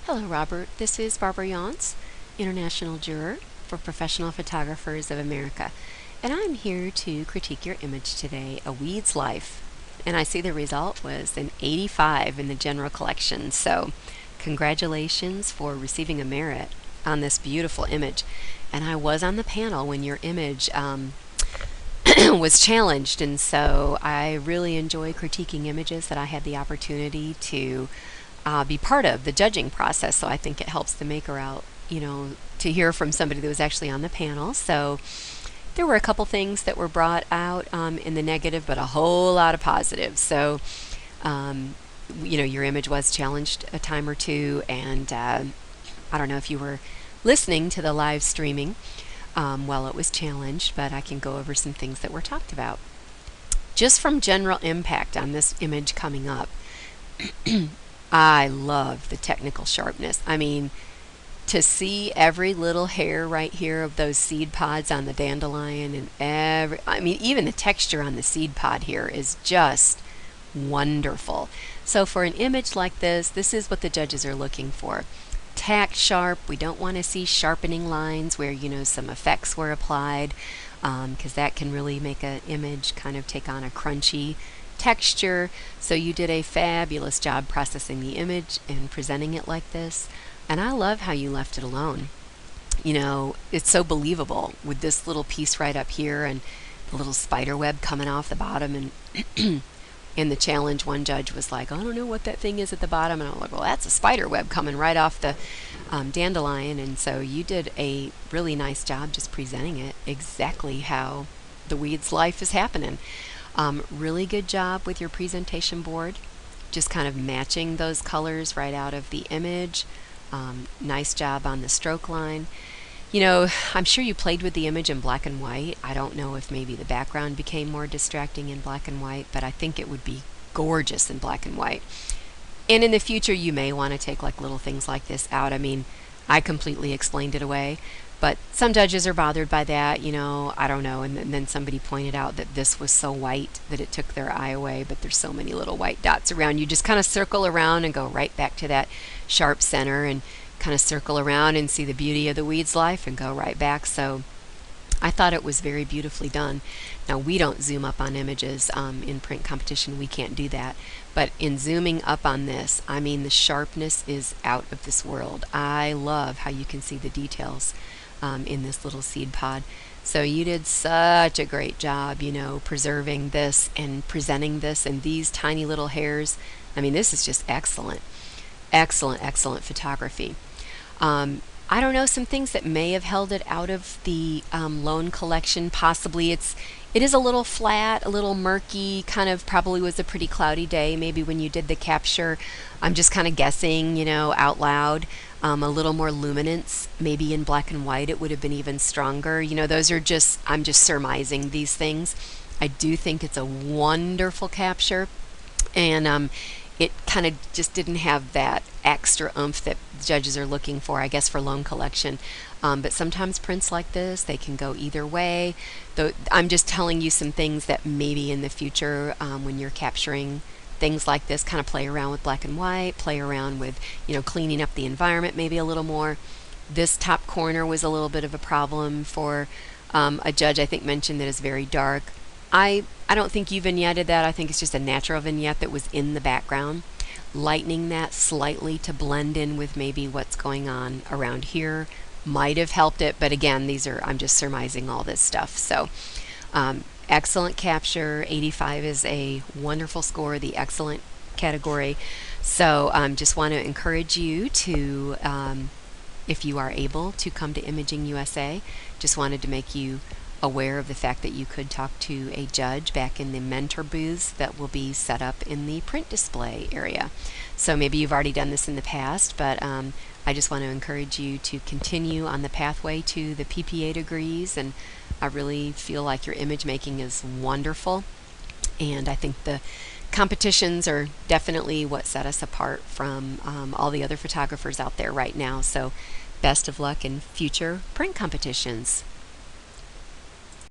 Hello, Robert. This is Barbara Yance, International Juror for Professional Photographers of America, and I'm here to critique your image today, A Weed's Life. And I see the result was an 85 in the general collection, so congratulations for receiving a merit on this beautiful image. And I was on the panel when your image was challenged, and so I really enjoy critiquing images that I had the opportunity to be part of the judging process. So I think it helps the maker out, to hear from somebody that was actually on the panel. So there were a couple things that were brought out in the negative, but a whole lot of positives. So, your image was challenged a time or two, and I don't know if you were listening to the live streaming while it was challenged, but I can go over some things that were talked about. Just from general impact on this image coming up, I love the technical sharpness. I mean, to see every little hair right here of those seed pods on the dandelion, and even the texture on the seed pod here is just wonderful. So for an image like this is what the judges are looking for. Tack sharp. We don't want to see sharpening lines where some effects were applied, because that can really make an image kind of take on a crunchy texture. So you did a fabulous job processing the image and presenting it like this, and I love how you left it alone. It's so believable with this little piece right up here and the little spider web coming off the bottom. And in the challenge, one judge was like, I don't know what that thing is at the bottom, and I'm like, well, that's a spider web coming right off the dandelion. And so you did a really nice job just presenting it exactly how the weed's life is happening. Really good job with your presentation board, just kind of matching those colors right out of the image. Nice job on the stroke line. I'm sure you played with the image in black and white. I don't know if maybe the background became more distracting in black and white, but I think it would be gorgeous in black and white. And in the future, you may want to take little things like this out. I completely explained it away, but some judges are bothered by that, I don't know. And then somebody pointed out that this was so white that it took their eye away, but there's so many little white dots around. You just kind of circle around and go right back to that sharp center and kind of circle around and see the beauty of the weed's life and go right back. So I thought it was very beautifully done. Now, we don't zoom up on images in print competition. We can't do that. But in zooming up on this, the sharpness is out of this world. I love how you can see the details in this little seed pod. So you did such a great job, preserving this and presenting this and these tiny little hairs. This is just excellent. Excellent, excellent photography. I don't know, some things that may have held it out of the loan collection. Possibly it is a little flat, a little murky, kind of probably was a pretty cloudy day maybe when you did the capture. I'm just kind of guessing, out loud. A little more luminance, maybe in black and white it would have been even stronger. Those are just, I'm just surmising these things. I do think it's a wonderful capture, and it kind of just didn't have that extra oomph that judges are looking for, I guess, for loan collection. But sometimes prints like this, they can go either way. Though I'm just telling you some things that maybe in the future, when you're capturing things like this, kind of play around with black and white, play around with, cleaning up the environment maybe a little more. This top corner was a little bit of a problem for a judge, I think, mentioned that is very dark. I don't think you vignetted that. I think it's just a natural vignette that was in the background. Lightening that slightly to blend in with maybe what's going on around here might have helped it, but again, I'm just surmising all this stuff. So excellent capture. 85 is a wonderful score, the excellent category. So just want to encourage you to, if you are able to come to Imaging USA, just wanted to make you aware of the fact that you could talk to a judge back in the mentor booths that will be set up in the print display area. So maybe you've already done this in the past, but I just want to encourage you to continue on the pathway to the PPA degrees, and I really feel like your image making is wonderful, and I think the competitions are definitely what set us apart from all the other photographers out there right now. So best of luck in future print competitions.